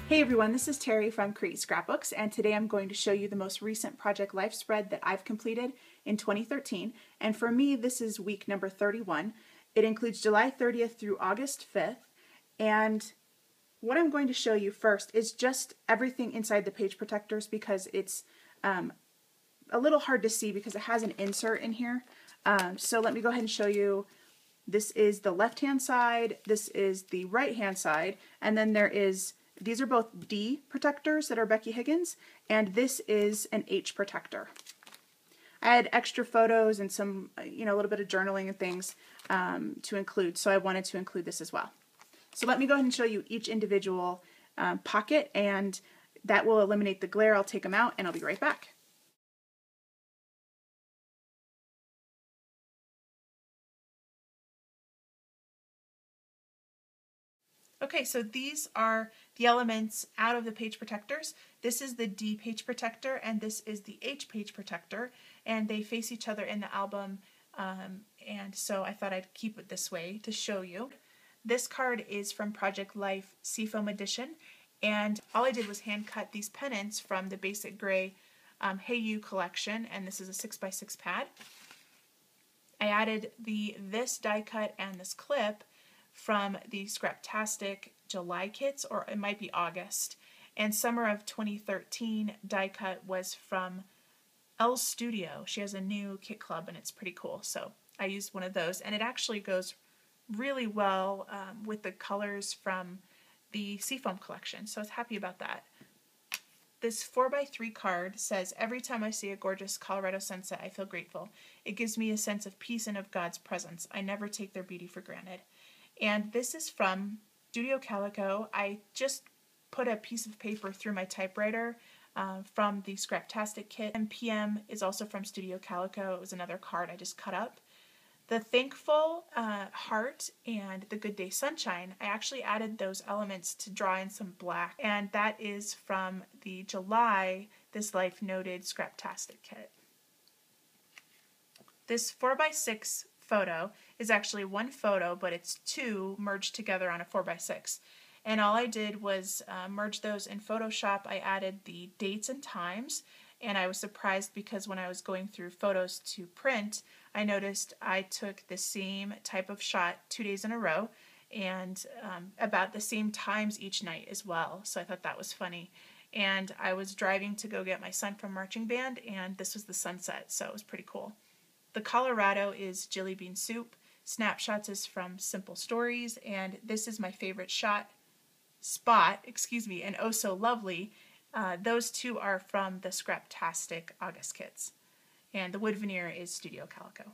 Hey everyone, this is Terry from Create Scrapbooks, and today I'm going to show you the most recent Project Life spread that I've completed in 2013. And for me, this is week number 31. It includes July 30th through August 5th. And what I'm going to show you first is just everything inside the page protectors, because it's a little hard to see because it has an insert in here. So let me go ahead and show you. This is the left-hand side, this is the right-hand side, and then these are both D protectors that are Becky Higgins, and this is an H protector. I had extra photos and some, a little bit of journaling and things to include, so I wanted to include this as well. So let me go ahead and show you each individual pocket, and that will eliminate the glare. I'll take them out, and I'll be right back. Okay, so these are the elements out of the page protectors. This is the D page protector and this is the H page protector, and they face each other in the album, and so I thought I'd keep it this way to show you. This card is from Project Life Seafoam Edition, and all I did was hand cut these pennants from the Basic Gray Hey You collection, and this is a 6x6 pad. I added this die cut and this clip from the Scraptastic July kits, or it might be August. And summer of 2013 die cut was from Elle's Studio. She has a new kit club and it's pretty cool. So I used one of those, and it actually goes really well with the colors from the Seafoam collection. So I was happy about that. This 4x3 card says, "Every time I see a gorgeous Colorado sunset, I feel grateful. It gives me a sense of peace and of God's presence. I never take their beauty for granted." And this is from Studio Calico. I just put a piece of paper through my typewriter from the Scraptastic kit. And PM is also from Studio Calico. It was another card I just cut up. The Thankful Heart and the Good Day Sunshine, I actually added those elements to draw in some black. And that is from the July This Life Noted Scraptastic kit. This 4x6 photo is actually one photo, but it's two merged together on a 4x6. And all I did was merge those in Photoshop. I added the dates and times, and I was surprised because when I was going through photos to print, I noticed I took the same type of shot 2 days in a row, and about the same times each night as well. So I thought that was funny. And I was driving to go get my son from marching band, and this was the sunset, so it was pretty cool. The Colorado is Jelly Bean Soup. Snapshots is from Simple Stories, and this is my favorite spot, and Oh So Lovely. Those two are from the Scraptastic August kits. And the wood veneer is Studio Calico.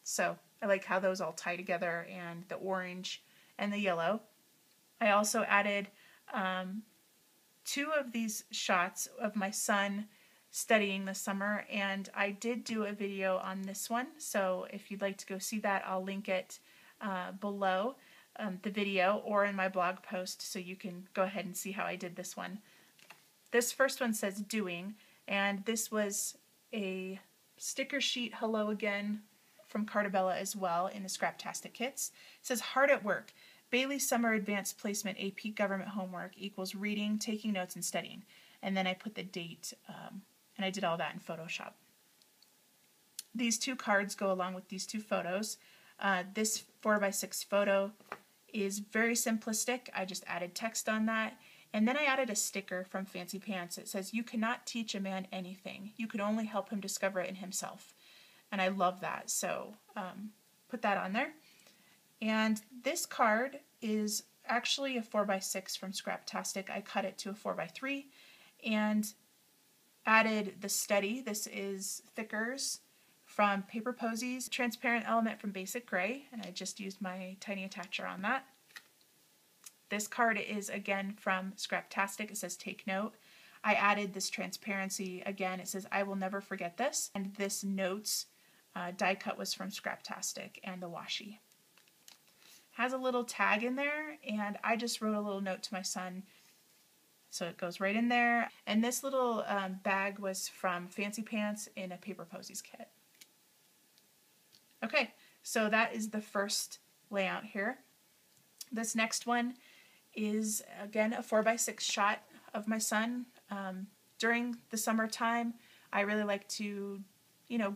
So I like how those all tie together, and the orange and the yellow. I also added two of these shots of my son studying this summer, and I did do a video on this one, so if you'd like to go see that, I'll link it below the video or in my blog post, so you can go ahead and see how I did this one. This first one says Doing, and this was a sticker sheet Hello Again from Cartabella as well in the Scraptastic kits. It says Hard at Work. Bailey's Summer Advanced Placement AP Government Homework equals reading, taking notes, and studying. And then I put the date, and I did all that in Photoshop. These two cards go along with these two photos. This 4x6 photo is very simplistic. I just added text on that. And then I added a sticker from Fancy Pants. It says, "You cannot teach a man anything. You can only help him discover it in himself." And I love that, so put that on there. And this card is actually a 4x6 from Scraptastic. I cut it to a 4x3 and added the study. This is Thickers from Paper Posies, transparent element from Basic Gray, and I just used my tiny attacher on that. This card is again from Scraptastic. It says Take Note. I added this transparency again. It says I will never forget this, and this notes die cut was from Scraptastic and the washi. Has a little tag in there, and I just wrote a little note to my son. So it goes right in there. And this little bag was from Fancy Pants in a Paper Posies kit. Okay, so that is the first layout here. This next one is, again, a 4x6 shot of my son. During the summertime, I really like to,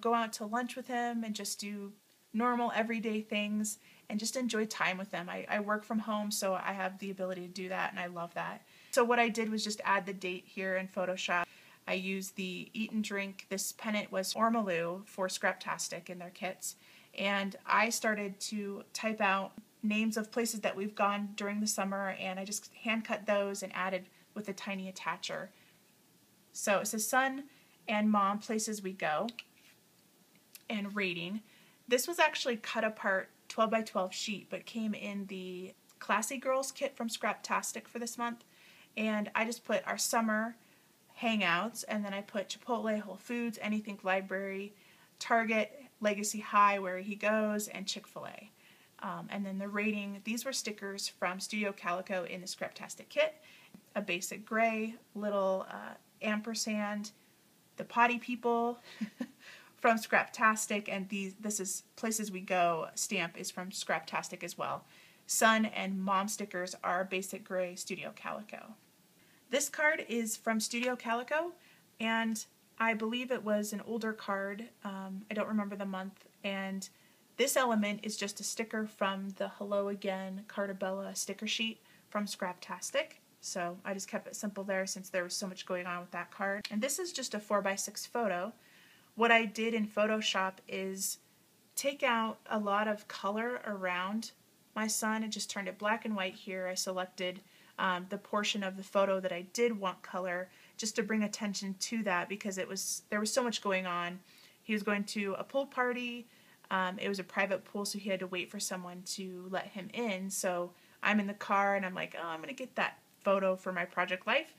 go out to lunch with him and just do normal everyday things and just enjoy time with them. I work from home, so I have the ability to do that, and I love that. So what I did was just add the date here in Photoshop. I used the Eat and Drink. This pennant was Ormolu for Scraptastic in their kits. And I started to type out names of places that we've gone during the summer, and I just hand cut those and added with a tiny attacher. So it says Son and Mom, Places We Go, and Rating. This was actually cut apart 12 by 12 sheet, but came in the Classy Girls kit from Scraptastic for this month. And I just put our summer hangouts, and then I put Chipotle, Whole Foods, Anything Library, Target, Legacy High, where he goes, and Chick-fil-A. And then the rating, these were stickers from Studio Calico in the Scraptastic kit. A basic gray, little ampersand, the Potty People from Scraptastic, and this is Places We Go stamp is from Scraptastic as well. Son and Mom stickers are basic gray Studio Calico. This card is from Studio Calico, and I believe it was an older card. I don't remember the month. And this element is just a sticker from the Hello Again Cartabella sticker sheet from Scraptastic. So I just kept it simple there since there was so much going on with that card. And this is just a 4x6 photo. What I did in Photoshop is take out a lot of color around my son and just turned it black and white here. I selected the portion of the photo that I did want color, just to bring attention to that, because there was so much going on. He was going to a pool party. It was a private pool, so he had to wait for someone to let him in. So I'm in the car and I'm like, oh, I'm going to get that photo for my project life.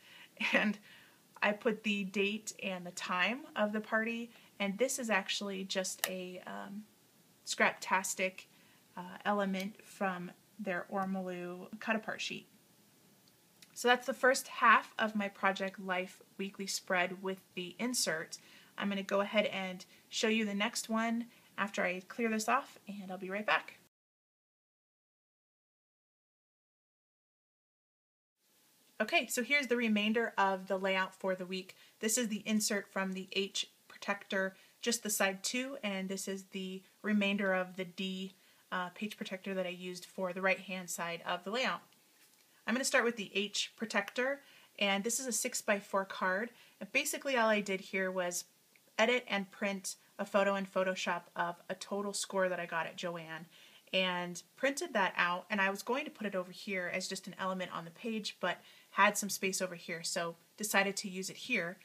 And I put the date and the time of the party. And this is actually just a Scraptastic element from their Ormolu cut apart sheet. So that's the first half of my Project Life weekly spread with the insert. I'm going to go ahead and show you the next one after I clear this off, and I'll be right back. Okay, so here's the remainder of the layout for the week. This is the insert from the H protector, just the side 2, and this is the remainder of the D page protector that I used for the right hand side of the layout. I'm going to start with the H protector, and this is a 6x4 card. And basically all I did here was edit and print a photo in Photoshop of a total score that I got at Joann, and printed that out, and I was going to put it over here as just an element on the page, but had some space over here, so decided to use it here.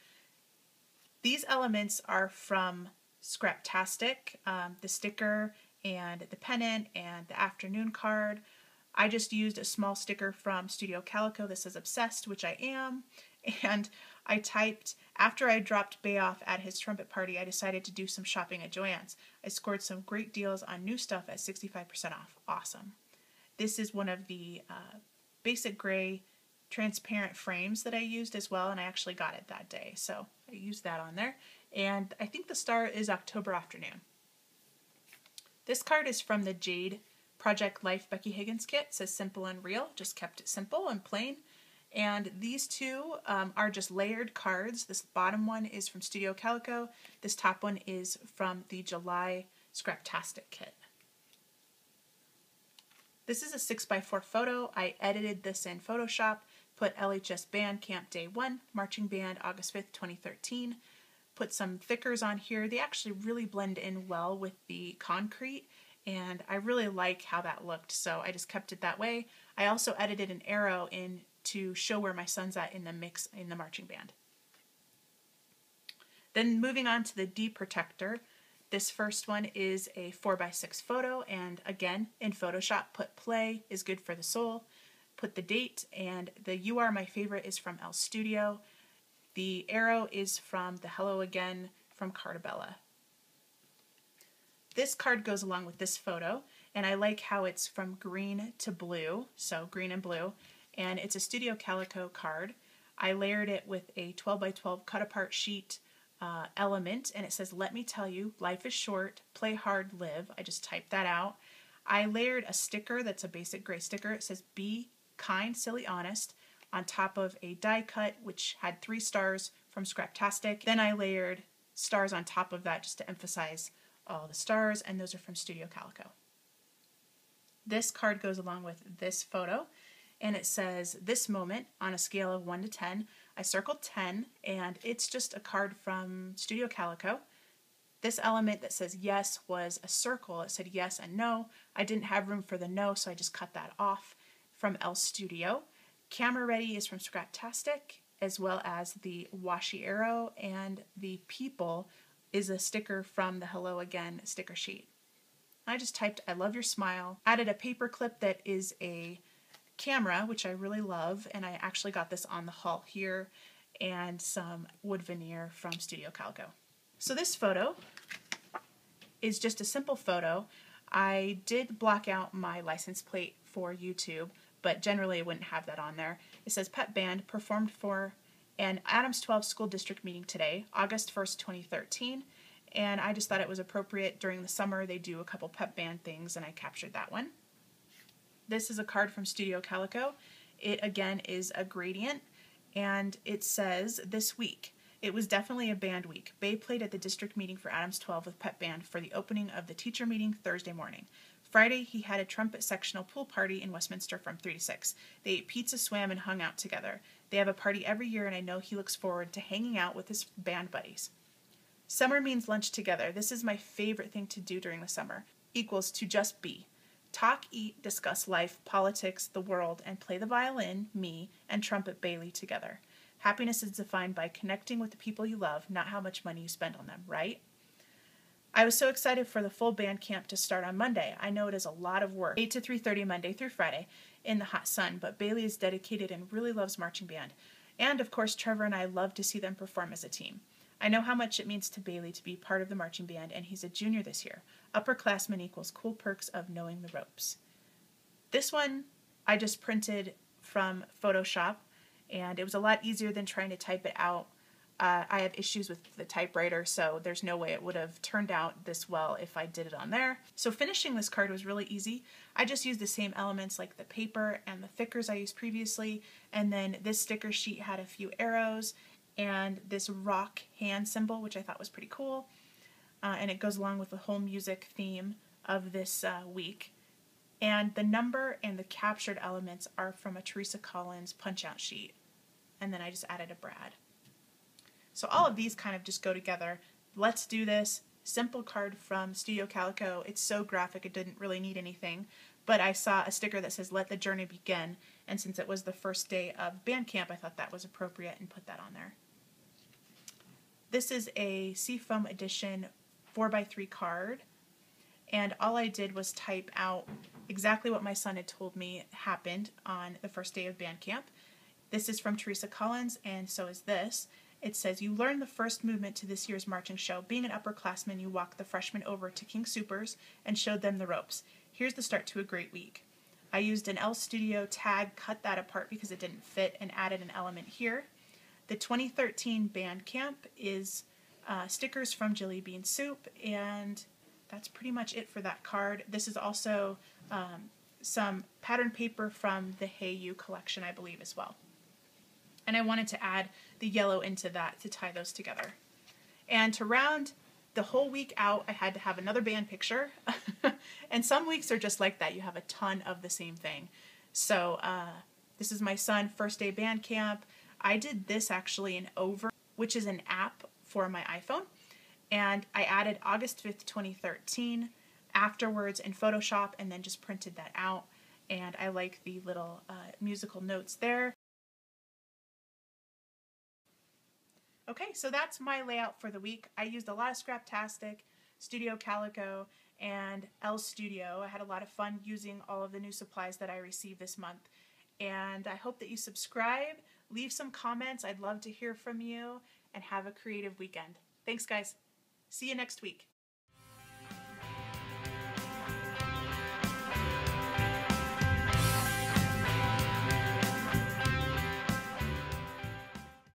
These elements are from Scraptastic, the sticker and the pennant and the afternoon card. I just used a small sticker from Studio Calico. This is Obsessed, which I am, and I typed, after I dropped Bay off at his trumpet party, I decided to do some shopping at Joann's. I scored some great deals on new stuff at 65% off. Awesome. This is one of the basic gray transparent frames that I used as well, and I actually got it that day, so I used that on there. And I think the star is October Afternoon. This card is from the Jade Project Life Becky Higgins kit. It says Simple and Real, just kept it simple and plain. And these two are just layered cards. This bottom one is from Studio Calico. This top one is from the July Scraptastic kit. This is a 6x4 photo. I edited this in Photoshop, put LHS Band Camp Day 1, Marching Band August 5th, 2013. Put some thickers on here. They actually really blend in well with the concrete, and I really like how that looked, so I just kept it that way. I also edited an arrow in to show where my son's at in the mix in the marching band. Then moving on to the D protector. This first one is a 4x6 photo, and again in Photoshop put play is good for the soul, put the date, and the You Are My Favorite is from El Studio. The arrow is from the Hello Again from Cartabella. This card goes along with this photo, and I like how it's from green to blue, so green and blue, and it's a Studio Calico card. I layered it with a 12x12 cut apart sheet element, and it says, let me tell you, life is short, play hard, live. I just typed that out. I layered a sticker that's a basic gray sticker. It says, be Kind, Silly, Honest on top of a die cut which had 3 stars from Scraptastic. Then I layered stars on top of that just to emphasize all the stars, and those are from Studio Calico. This card goes along with this photo, and it says, "This moment on a scale of 1 to 10. I circled 10, and it's just a card from Studio Calico. This element that says yes was a circle. It said yes and no. I didn't have room for the no, so I just cut that off from L Studio. Camera Ready is from Scraptastic, as well as the washi arrow, and the people is a sticker from the Hello Again sticker sheet. I just typed "I love your smile," added a paper clip that is a camera, which I really love, and I actually got this on the haul here, and some wood veneer from Studio Calico. So this photo is just a simple photo. I did block out my license plate for YouTube, but generally I wouldn't have that on there. It says Pep Band performed for an Adams 12 school district meeting today, August 1st, 2013, and I just thought it was appropriate. During the summer they do a couple pep band things, and I captured that one. This is a card from Studio Calico. It again is a gradient, and it says, "This week. It was definitely a band week. Bay played at the district meeting for Adams 12 with Pep Band for the opening of the teacher meeting Thursday morning. Friday, he had a trumpet sectional pool party in Westminster from 3 to 6. They ate pizza, swam, and hung out together. They have a party every year, and I know he looks forward to hanging out with his band buddies. Summer means lunch together. This is my favorite thing to do during the summer. Equals to just be. Talk, eat, discuss life, politics, the world, and play the violin, me, and trumpet Bailey together. Happiness is defined by connecting with the people you love, not how much money you spend on them, right? I was so excited for the full band camp to start on Monday. I know it is a lot of work, 8 to 3:30 Monday through Friday in the hot sun, but Bailey is dedicated and really loves marching band. And of course, Trevor and I love to see them perform as a team. I know how much it means to Bailey to be part of the marching band, and he's a junior this year. Upperclassman equals cool perks of knowing the ropes." This one I just printed from Photoshop, and it was a lot easier than trying to type it out. I have issues with the typewriter, so there's no way it would have turned out this well if I did it on there. So finishing this card was really easy. I just used the same elements like the paper and the thickers I used previously, and then this sticker sheet had a few arrows and this rock hand symbol, which I thought was pretty cool, and it goes along with the whole music theme of this week. And the number and the captured elements are from a Teresa Collins punch-out sheet, and then I just added a Brad. So all of these kind of just go together. Let's do this. Simple card from Studio Calico. It's so graphic it didn't really need anything, but I saw a sticker that says "Let the Journey Begin," and since it was the first day of band camp, I thought that was appropriate and put that on there. This is a Seafoam edition 4x3 card, and all I did was type out exactly what my son had told me happened on the first day of band camp. This is from Teresa Collins, and so is this. It says, "You learned the first movement to this year's marching show. Being an upperclassman, you walked the freshmen over to King Soopers and showed them the ropes. Here's the start to a great week." I used an L Studio tag, cut that apart because it didn't fit, and added an element here. The 2013 band camp is stickers from Jelly Bean Soup, and that's pretty much it for that card. This is also some pattern paper from the Hey You collection, I believe, as well. And I wanted to add the yellow into that to tie those together. And to round the whole week out, I had to have another band picture. And some weeks are just like that. You have a ton of the same thing. So this is my son, first day band camp. I did this actually in Over, which is an app for my iPhone. And I added August 5th, 2013 afterwards in Photoshop, and then just printed that out. And I like the little musical notes there. Okay, so that's my layout for the week. I used a lot of Scraptastic, Studio Calico, and L Studio. I had a lot of fun using all of the new supplies that I received this month. And I hope that you subscribe, leave some comments. I'd love to hear from you, and have a creative weekend. Thanks, guys. See you next week.